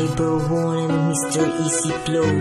Number 1, Mr. Easy Flow.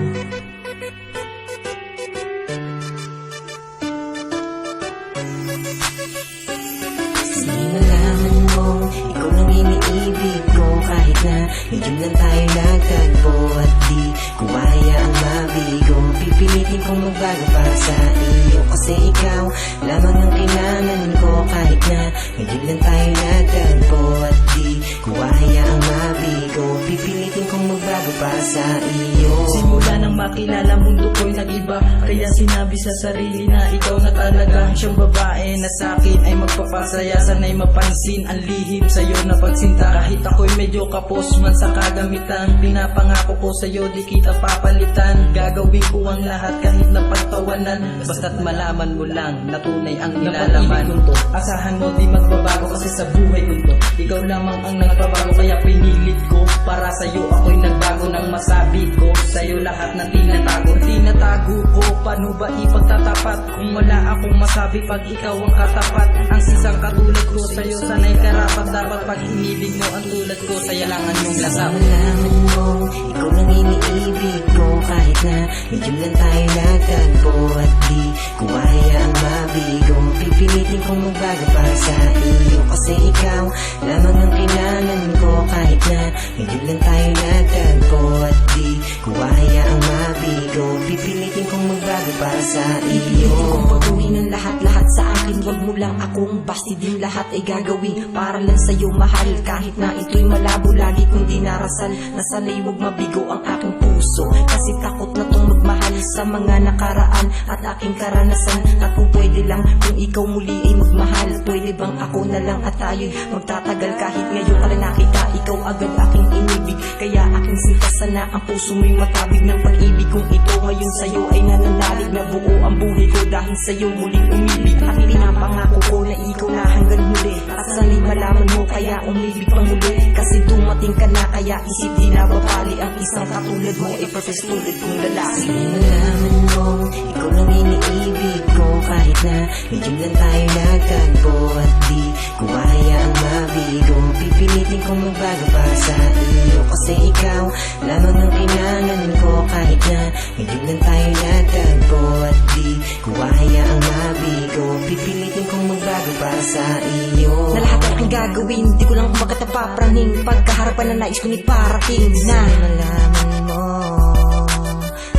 Sige malaman mo, ikaw lang iniibig ko. Kahit na medyo lang tayo nagtagpo at di ko hayaan mabigo. Pipilitin kong magbago para sa iyo, kasi ikaw lamang ang kailangan ko. Kahit na medyo lang tayo nagtagpo at di ko hayaang mabigo. Pipilitin kong magbago para sa iyo. Simula nang makilala, mundo ko'y nag-iba. Kaya sinabi sa sarili na ikaw na talaga siyang babae na sa'kin ay magpapasaya. Sana'y mapansin ang lihim sa'yo na pagsinta. Kahit ako'y medyo kapos man sa kagamitan, pinapangako ko sa'yo di kita papalitan. Gagawin ko ang lahat kahit na pagtawanan, basta't malaman mo lang na tunay ang nilalaman. Asahan mo di magbabago, kasi sa buhay ko to ikaw lamang ang nagbabago. Kaya pinilit ko para sa'yo, ako'y nagbago nang masabi ko sa'yo lahat ng tinatago ko. Paano ba ipagtatapat kung wala akong masabi pag ikaw ang katapat? Ang isang katulad ko sa'yo, sana'y karapat dapat. Pag inibig mo ang tulad ko, sayalangan mong lasap. Malaman mo, ikaw lang iniibig ko. Kahit na medyo lang tayo nagtagpo at di ko hayaang mabigo. Pipilitin kong magbago para sa iyo, kasi ikaw lamang ang kailangan ko. Kahit na medyo lang tayo nagtagpo at di ko hayaang mabigo. Pipilitin kong magbago para sa iyo. Pipilitin kong pagawin ang lahat-lahat sa akin. Huwag mo lang akong basti, din lahat ay gagawin para lang sa'yo mahal. Kahit na ito'y malabo, lagi kong dinarasal na sana'y huwag mabigo ang aking puso, kasi takot na tong magmahal sa mga nakaraan at aking karanasan. At kung pwede lang, kung ikaw muli ay magmahal, pwede bang ako na lang at tayo'y magtatagal? Kahit ngayon ka lang nakita, ikaw agad aking inibig. Kaya aking sinta, sana ang puso mo'y matabig ng pag-ibig kong ito. Ngayon sa'yo ay nananalig na buo ang buhay ko, dahil sa'yo muling umibig. At pinapangako ko na ikaw na hanggang huli, at sana'y malaman mo kaya umibig pang muli. Kasi dumating ka na, kaya isip di na babali ang isang katulad mo, i-perfect tulad kong lalaki. Sige malaman mo, ikaw lang iniibig ko. Kahit na medyo lang tayo nagtagpo at di ko hayaang mabigo. Pipilitin kong magbago para sa iyo, kasi ikaw lamang ang kailangan ko. Kahit na medyo lang tayo nagtagpo at di ko hayaang mabigo. Pipilitin kong magbago para sa iyo. Na lahat ang aking gagawin, di ko lang kumagat na papraning. Pagkaharapan na nais ko ni parating na. Sana'y malaman mo,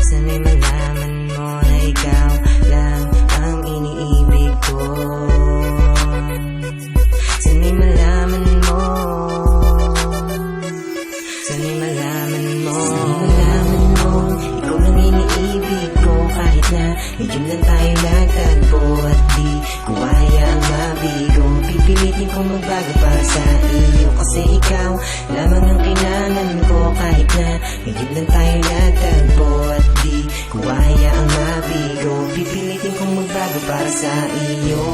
sana'y malaman mo na ikaw lang ang iniibig ko. Sana'y malaman mo, sana'y malaman mo, sana'y malaman mo, ikaw lang iniibig ko. Kahit na medyo lang tayo nagtagpo at di ko hayaang mabigo. Pipilitin kong magbago para sa iyo, kasi ikaw lamang ang kailangan ko. Kahit na medyo lang tayo nagtagpo at di ko hayaang mabigo. Pipilitin kong magbago para sa iyo.